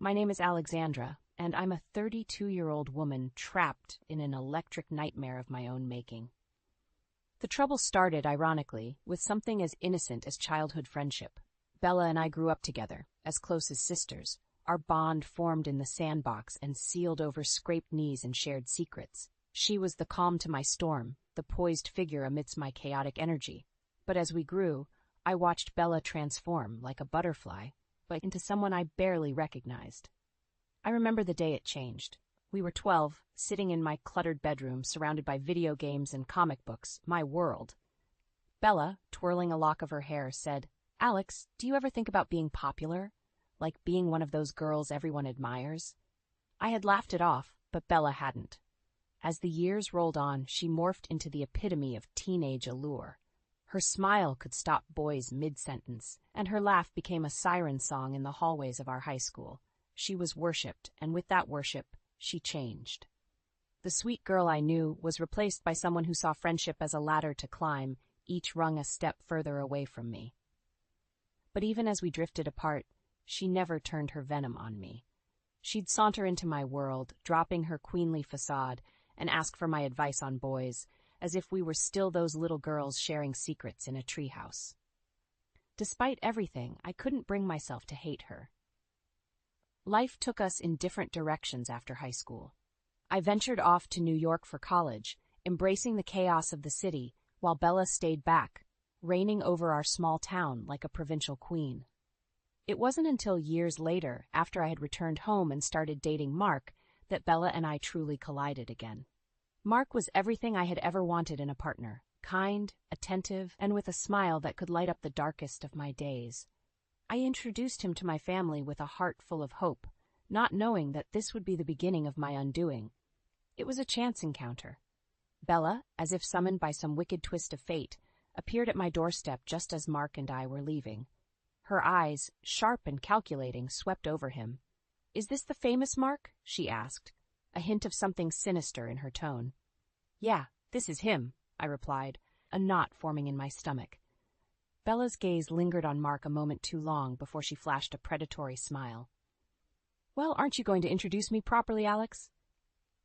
My name is Alexandra, and I'm a 32-year-old woman trapped in an electric nightmare of my own making. The trouble started, ironically, with something as innocent as childhood friendship. Bella and I grew up together, as close as sisters. Our bond formed in the sandbox and sealed over scraped knees and shared secrets. She was the calm to my storm, the poised figure amidst my chaotic energy. But as we grew, I watched Bella transform, like a butterfly, but into someone I barely recognized. I remember the day it changed. We were 12, sitting in my cluttered bedroom, surrounded by video games and comic books, my world. Bella, twirling a lock of her hair, said, "Alex, do you ever think about being popular? Like being one of those girls everyone admires?" I had laughed it off, but Bella hadn't. As the years rolled on, she morphed into the epitome of teenage allure. Her smile could stop boys mid-sentence, and her laugh became a siren song in the hallways of our high school. She was worshipped, and with that worship, she changed. The sweet girl I knew was replaced by someone who saw friendship as a ladder to climb, each rung a step further away from me. But even as we drifted apart, she never turned her venom on me. She'd saunter into my world, dropping her queenly facade, and ask for my advice on boys, as if we were still those little girls sharing secrets in a treehouse. Despite everything, I couldn't bring myself to hate her. Life took us in different directions after high school. I ventured off to New York for college, embracing the chaos of the city, while Bella stayed back, reigning over our small town like a provincial queen. It wasn't until years later, after I had returned home and started dating Mark, that Bella and I truly collided again. Mark was everything I had ever wanted in a partner, kind, attentive, and with a smile that could light up the darkest of my days. I introduced him to my family with a heart full of hope, not knowing that this would be the beginning of my undoing. It was a chance encounter. Bella, as if summoned by some wicked twist of fate, appeared at my doorstep just as Mark and I were leaving. Her eyes, sharp and calculating, swept over him. "Is this the famous Mark?" she asked, a hint of something sinister in her tone. "Yeah, this is him," I replied, a knot forming in my stomach. Bella's gaze lingered on Mark a moment too long before she flashed a predatory smile. "Well, aren't you going to introduce me properly, Alex?"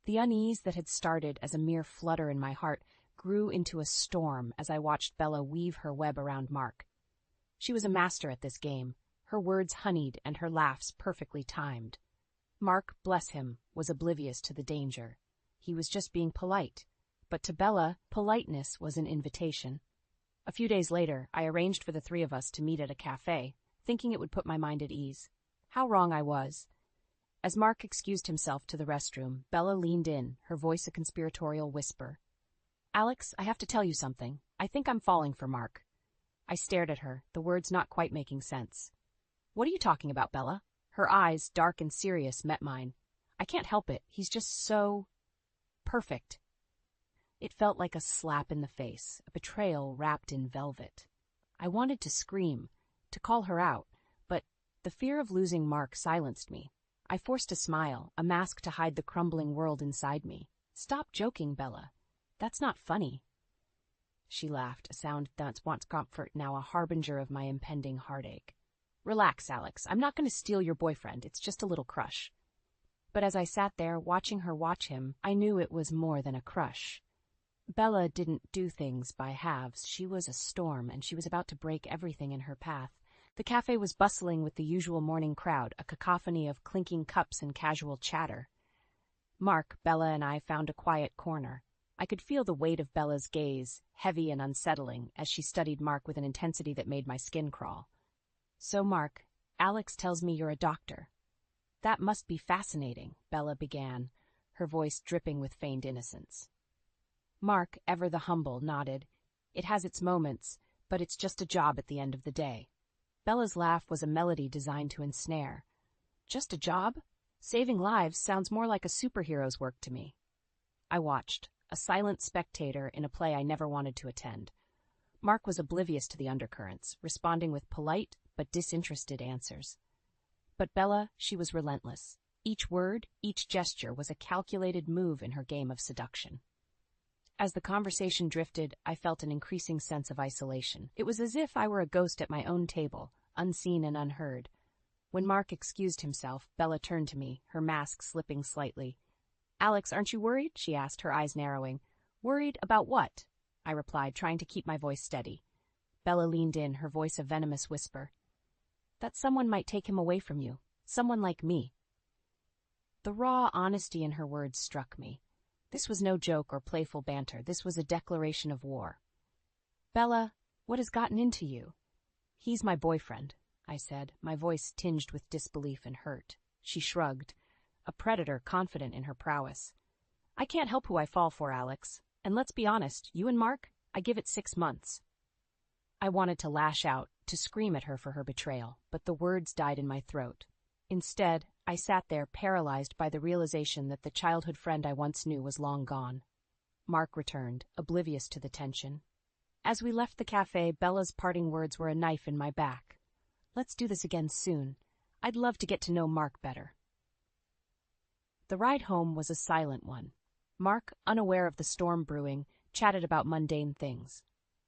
The unease that had started as a mere flutter in my heart grew into a storm as I watched Bella weave her web around Mark. She was a master at this game, her words honeyed and her laughs perfectly timed. Mark, bless him, was oblivious to the danger. He was just being polite. But to Bella, politeness was an invitation. A few days later, I arranged for the three of us to meet at a cafe, thinking it would put my mind at ease. How wrong I was. As Mark excused himself to the restroom, Bella leaned in, her voice a conspiratorial whisper. "Alex, I have to tell you something. I think I'm falling for Mark." I stared at her, the words not quite making sense. "What are you talking about, Bella?" Her eyes, dark and serious, met mine. "I can't help it. He's just so perfect." It felt like a slap in the face, a betrayal wrapped in velvet. I wanted to scream, to call her out, but the fear of losing Mark silenced me. I forced a smile, a mask to hide the crumbling world inside me. "Stop joking, Bella. That's not funny." She laughed, a sound that's once comfort, now a harbinger of my impending heartache. "Relax, Alex. I'm not going to steal your boyfriend. It's just a little crush." But as I sat there, watching her watch him, I knew it was more than a crush. Bella didn't do things by halves. She was a storm, and she was about to break everything in her path. The cafe was bustling with the usual morning crowd, a cacophony of clinking cups and casual chatter. Mark, Bella, and I found a quiet corner. I could feel the weight of Bella's gaze, heavy and unsettling, as she studied Mark with an intensity that made my skin crawl. "So, Mark, Alex tells me you're a doctor." "That must be fascinating," Bella began, her voice dripping with feigned innocence. Mark, ever the humble, nodded. "It has its moments, but it's just a job at the end of the day." Bella's laugh was a melody designed to ensnare. "Just a job? Saving lives sounds more like a superhero's work to me." I watched, a silent spectator in a play I never wanted to attend. Mark was oblivious to the undercurrents, responding with polite but disinterested answers. But Bella, she was relentless. Each word, each gesture was a calculated move in her game of seduction. As the conversation drifted, I felt an increasing sense of isolation. It was as if I were a ghost at my own table, unseen and unheard. When Mark excused himself, Bella turned to me, her mask slipping slightly. "Alex, aren't you worried?" she asked, her eyes narrowing. "Worried about what?" I replied, trying to keep my voice steady. Bella leaned in, her voice a venomous whisper. "That someone might take him away from you. Someone like me." The raw honesty in her words struck me. This was no joke or playful banter. This was a declaration of war. "Bella, what has gotten into you?" "He's my boyfriend," I said, my voice tinged with disbelief and hurt. She shrugged, a predator confident in her prowess. "I can't help who I fall for, Alex. And let's be honest, you and Mark, I give it 6 months." I wanted to lash out, to scream at her for her betrayal, but the words died in my throat. Instead, I sat there paralyzed by the realization that the childhood friend I once knew was long gone. Mark returned, oblivious to the tension. As we left the cafe, Bella's parting words were a knife in my back. "Let's do this again soon. I'd love to get to know Mark better." The ride home was a silent one. Mark, unaware of the storm brewing, chatted about mundane things.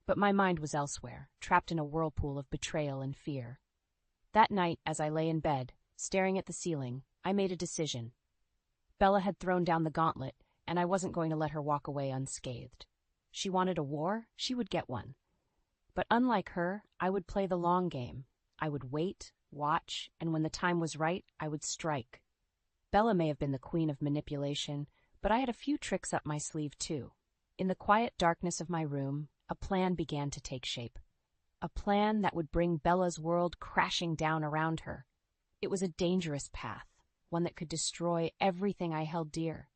But my mind was elsewhere, trapped in a whirlpool of betrayal and fear. That night, as I lay in bed, staring at the ceiling, I made a decision. Bella had thrown down the gauntlet, and I wasn't going to let her walk away unscathed. She wanted a war, she would get one. But unlike her, I would play the long game. I would wait, watch, and when the time was right, I would strike. Bella may have been the queen of manipulation, but I had a few tricks up my sleeve too. In the quiet darkness of my room, a plan began to take shape. A plan that would bring Bella's world crashing down around her. It was a dangerous path, one that could destroy everything I held dear.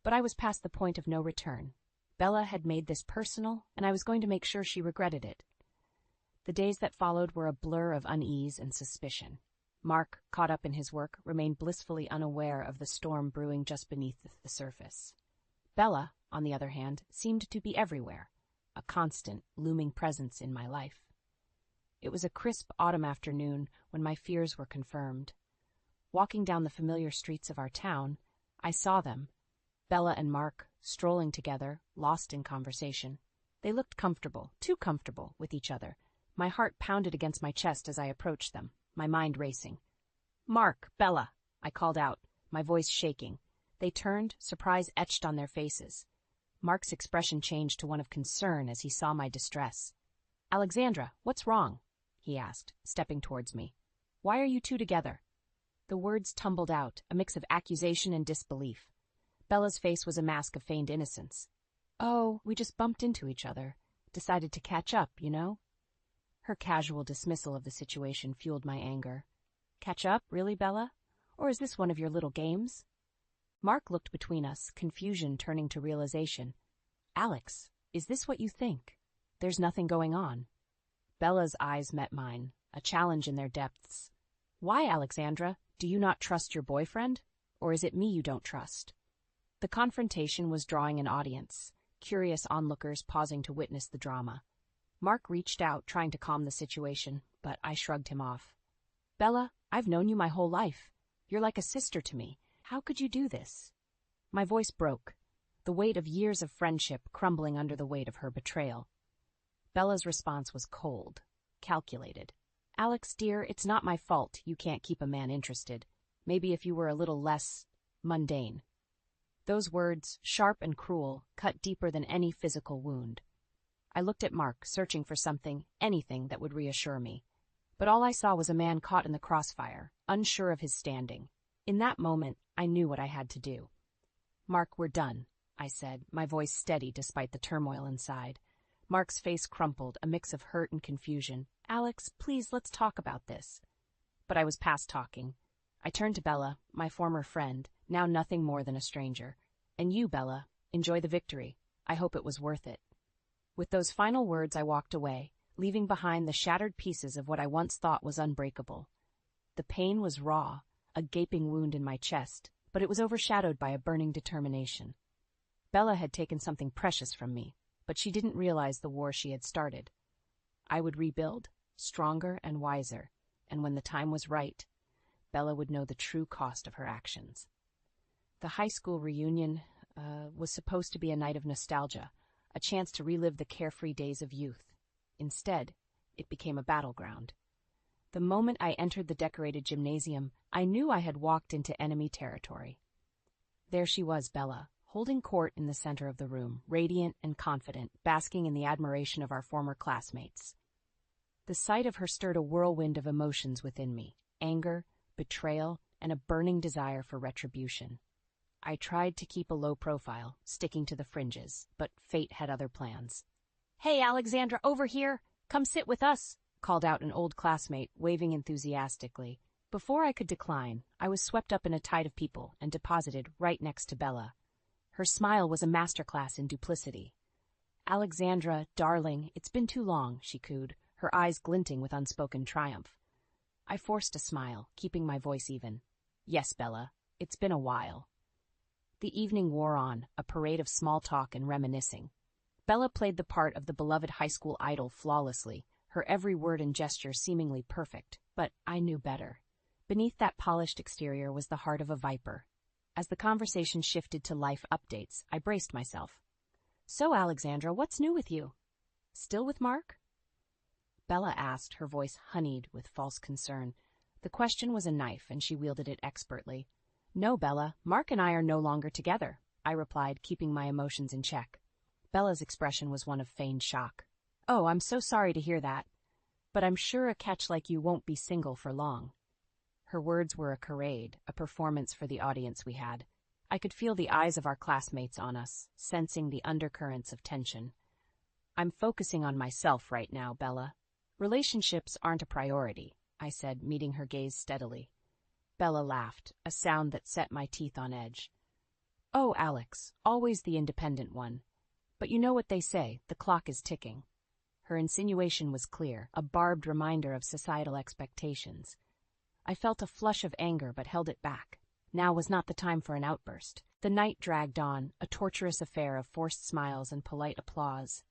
But I was past the point of no return. Bella had made this personal, and I was going to make sure she regretted it. The days that followed were a blur of unease and suspicion. Mark, caught up in his work, remained blissfully unaware of the storm brewing just beneath the surface. Bella, on the other hand, seemed to be everywhere, a constant, looming presence in my life. It was a crisp autumn afternoon when my fears were confirmed. Walking down the familiar streets of our town, I saw them, Bella and Mark, strolling together, lost in conversation. They looked comfortable, too comfortable, with each other. My heart pounded against my chest as I approached them, my mind racing. "Mark, Bella," I called out, my voice shaking. They turned, surprise etched on their faces. Mark's expression changed to one of concern as he saw my distress. "Alexandra, what's wrong?" he asked, stepping towards me. "Why are you two together?" The words tumbled out, a mix of accusation and disbelief. Bella's face was a mask of feigned innocence. "Oh, we just bumped into each other. Decided to catch up, you know?" Her casual dismissal of the situation fueled my anger. "Catch up, really, Bella? Or is this one of your little games?" Mark looked between us, confusion turning to realization. "Alex, is this what you think? There's nothing going on." Bella's eyes met mine, a challenge in their depths. "Why, Alexandra? Do you not trust your boyfriend? Or is it me you don't trust?" The confrontation was drawing an audience, curious onlookers pausing to witness the drama. Mark reached out, trying to calm the situation, but I shrugged him off. "Bella, I've known you my whole life. You're like a sister to me. How could you do this?" My voice broke, the weight of years of friendship crumbling under the weight of her betrayal. Bella's response was cold, calculated. "Alex, dear, it's not my fault you can't keep a man interested. Maybe if you were a little less mundane." Those words, sharp and cruel, cut deeper than any physical wound. I looked at Mark, searching for something, anything that would reassure me. But all I saw was a man caught in the crossfire, unsure of his standing. In that moment, I knew what I had to do. "Mark, we're done," I said, my voice steady despite the turmoil inside. Mark's face crumpled, a mix of hurt and confusion. "Alex, please, let's talk about this." But I was past talking. I turned to Bella, my former friend, now nothing more than a stranger. "And you, Bella, enjoy the victory. I hope it was worth it." With those final words, I walked away, leaving behind the shattered pieces of what I once thought was unbreakable. The pain was raw, a gaping wound in my chest, but it was overshadowed by a burning determination. Bella had taken something precious from me, but she didn't realize the war she had started. I would rebuild, stronger and wiser, and when the time was right, Bella would know the true cost of her actions. The high school reunion was supposed to be a night of nostalgia, a chance to relive the carefree days of youth. Instead, it became a battleground. The moment I entered the decorated gymnasium, I knew I had walked into enemy territory. There she was, Bella, holding court in the center of the room, radiant and confident, basking in the admiration of our former classmates. The sight of her stirred a whirlwind of emotions within me: anger, betrayal, and a burning desire for retribution. I tried to keep a low profile, sticking to the fringes, but fate had other plans. "Hey, Alexandra, over here! Come sit with us!" called out an old classmate, waving enthusiastically. Before I could decline, I was swept up in a tide of people and deposited right next to Bella. Her smile was a masterclass in duplicity. "Alexandra, darling, it's been too long," she cooed, her eyes glinting with unspoken triumph. I forced a smile, keeping my voice even. "Yes, Bella, it's been a while." The evening wore on, a parade of small talk and reminiscing. Bella played the part of the beloved high school idol flawlessly, her every word and gesture seemingly perfect, but I knew better. Beneath that polished exterior was the heart of a viper. As the conversation shifted to life updates, I braced myself. "So, Alexandra, what's new with you? Still with Mark?" Bella asked, her voice honeyed with false concern. The question was a knife, and she wielded it expertly. "No, Bella, Mark and I are no longer together," I replied, keeping my emotions in check. Bella's expression was one of feigned shock. "Oh, I'm so sorry to hear that. But I'm sure a catch like you won't be single for long." Her words were a charade, a performance for the audience we had. I could feel the eyes of our classmates on us, sensing the undercurrents of tension. "I'm focusing on myself right now, Bella. Relationships aren't a priority," I said, meeting her gaze steadily. Bella laughed, a sound that set my teeth on edge. "Oh, Alex, always the independent one. But you know what they say, the clock is ticking." Her insinuation was clear, a barbed reminder of societal expectations. I felt a flush of anger but held it back. Now was not the time for an outburst. The night dragged on, a torturous affair of forced smiles and polite applause.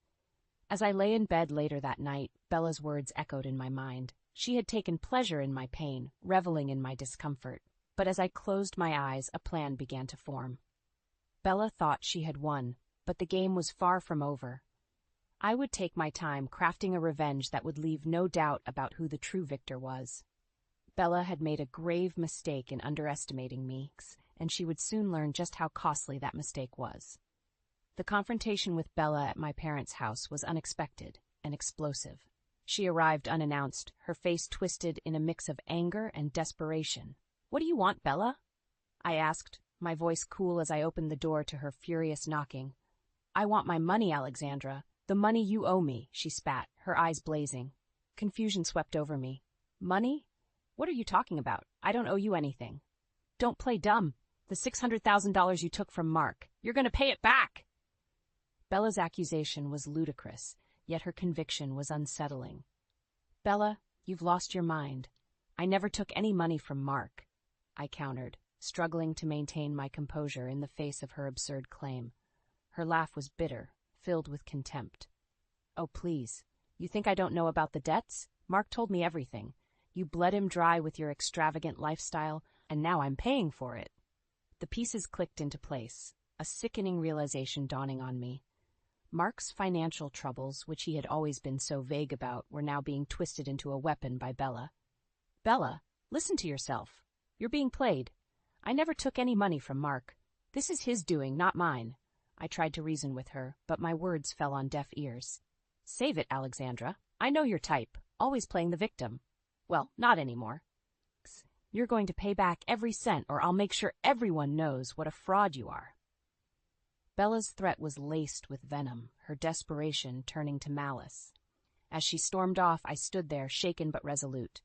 As I lay in bed later that night, Bella's words echoed in my mind. She had taken pleasure in my pain, reveling in my discomfort. But as I closed my eyes, a plan began to form. Bella thought she had won, but the game was far from over. I would take my time crafting a revenge that would leave no doubt about who the true victor was. Bella had made a grave mistake in underestimating me, and she would soon learn just how costly that mistake was. The confrontation with Bella at my parents' house was unexpected and explosive. She arrived unannounced, her face twisted in a mix of anger and desperation. "What do you want, Bella?" I asked, my voice cool as I opened the door to her furious knocking. "I want my money, Alexandra. The money you owe me," she spat, her eyes blazing. Confusion swept over me. "Money? What are you talking about? I don't owe you anything." "Don't play dumb. The $600,000 you took from Mark. You're going to pay it back." Bella's accusation was ludicrous, yet her conviction was unsettling. "Bella, you've lost your mind. I never took any money from Mark," I countered, struggling to maintain my composure in the face of her absurd claim. Her laugh was bitter, filled with contempt. "Oh, please. You think I don't know about the debts? Mark told me everything. You bled him dry with your extravagant lifestyle, and now I'm paying for it." The pieces clicked into place, a sickening realization dawning on me. Mark's financial troubles, which he had always been so vague about, were now being twisted into a weapon by Bella. "Bella, listen to yourself. You're being played. I never took any money from Mark. This is his doing, not mine." I tried to reason with her, but my words fell on deaf ears. "Save it, Alexandra. I know your type, always playing the victim. Well, not anymore. You're going to pay back every cent, or I'll make sure everyone knows what a fraud you are." Bella's threat was laced with venom, her desperation turning to malice. As she stormed off, I stood there, shaken but resolute.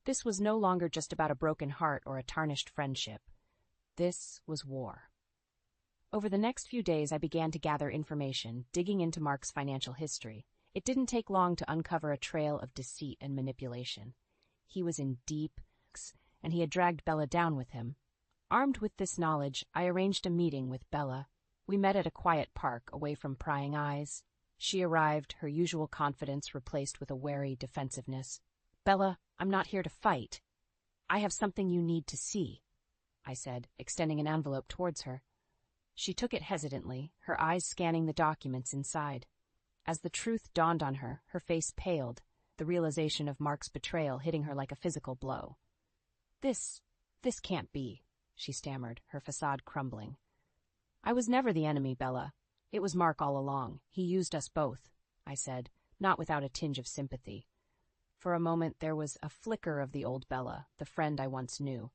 This was no longer just about a broken heart or a tarnished friendship. This was war. Over the next few days, I began to gather information, digging into Mark's financial history. It didn't take long to uncover a trail of deceit and manipulation. He was in deep, and he had dragged Bella down with him. Armed with this knowledge, I arranged a meeting with Bella. We met at a quiet park, away from prying eyes. She arrived, her usual confidence replaced with a wary defensiveness. "Bella, I'm not here to fight. I have something you need to see," I said, extending an envelope towards her. She took it hesitantly, her eyes scanning the documents inside. As the truth dawned on her, her face paled. the realization of Mark's betrayal hitting her like a physical blow. This can't be," she stammered, her facade crumbling. "I was never the enemy, Bella. It was Mark all along. He used us both," I said, not without a tinge of sympathy. For a moment there was a flicker of the old Bella, the friend I once knew,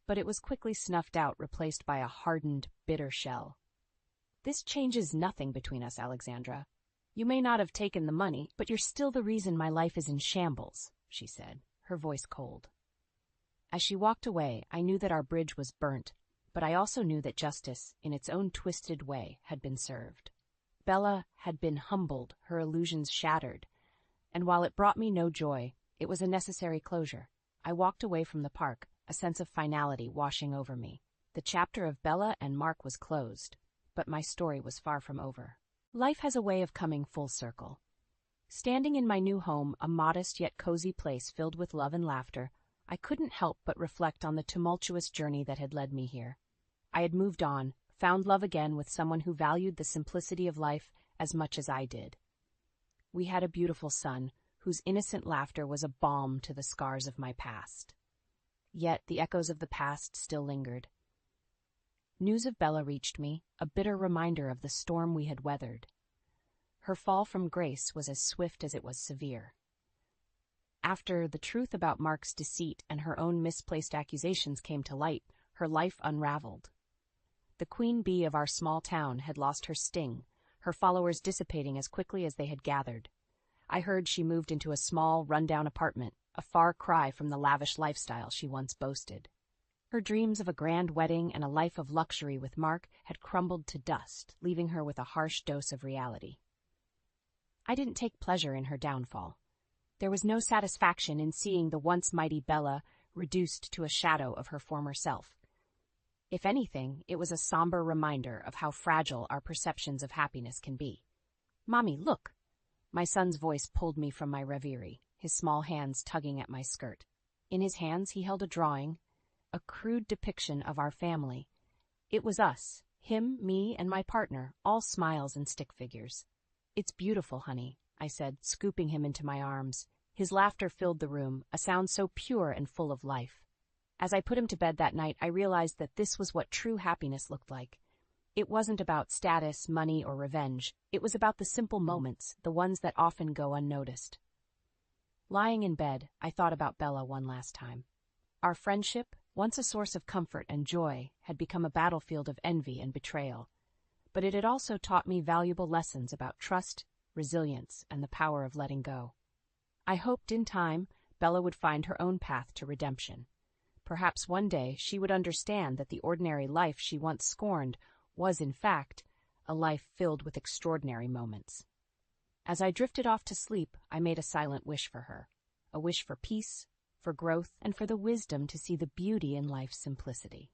but it was quickly snuffed out, replaced by a hardened, bitter shell. "This changes nothing between us, Alexandra. You may not have taken the money, but you're still the reason my life is in shambles," she said, her voice cold. As she walked away, I knew that our bridge was burnt, but I also knew that justice, in its own twisted way, had been served. Bella had been humbled, her illusions shattered, and while it brought me no joy, it was a necessary closure. I walked away from the park, a sense of finality washing over me. The chapter of Bella and Mark was closed, but my story was far from over. Life has a way of coming full circle. Standing in my new home, a modest yet cozy place filled with love and laughter, I couldn't help but reflect on the tumultuous journey that had led me here. I had moved on, found love again with someone who valued the simplicity of life as much as I did. We had a beautiful son, whose innocent laughter was a balm to the scars of my past. Yet the echoes of the past still lingered. News of Bella reached me, a bitter reminder of the storm we had weathered. Her fall from grace was as swift as it was severe. After the truth about Mark's deceit and her own misplaced accusations came to light, her life unraveled. The queen bee of our small town had lost her sting, her followers dissipating as quickly as they had gathered. I heard she moved into a small, run-down apartment, a far cry from the lavish lifestyle she once boasted. Her dreams of a grand wedding and a life of luxury with Mark had crumbled to dust, leaving her with a harsh dose of reality. I didn't take pleasure in her downfall. There was no satisfaction in seeing the once mighty Bella reduced to a shadow of her former self. If anything, it was a somber reminder of how fragile our perceptions of happiness can be. "Mommy, look!" My son's voice pulled me from my reverie, his small hands tugging at my skirt. In his hands he held a drawing, a crude depiction of our family. It was us, him, me, and my partner, all smiles and stick figures. "It's beautiful, honey," I said, scooping him into my arms. His laughter filled the room, a sound so pure and full of life. As I put him to bed that night, I realized that this was what true happiness looked like. It wasn't about status, money, or revenge. It was about the simple moments, the ones that often go unnoticed. Lying in bed, I thought about Bella one last time. Our friendship, once a source of comfort and joy, had become a battlefield of envy and betrayal. But it had also taught me valuable lessons about trust, resilience, and the power of letting go. I hoped in time Bella would find her own path to redemption. Perhaps one day she would understand that the ordinary life she once scorned was, in fact, a life filled with extraordinary moments. As I drifted off to sleep, I made a silent wish for her, a wish for peace, for growth, and for the wisdom to see the beauty in life's simplicity.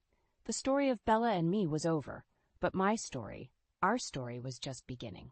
The story of Bella and me was over, but my story, our story, was just beginning.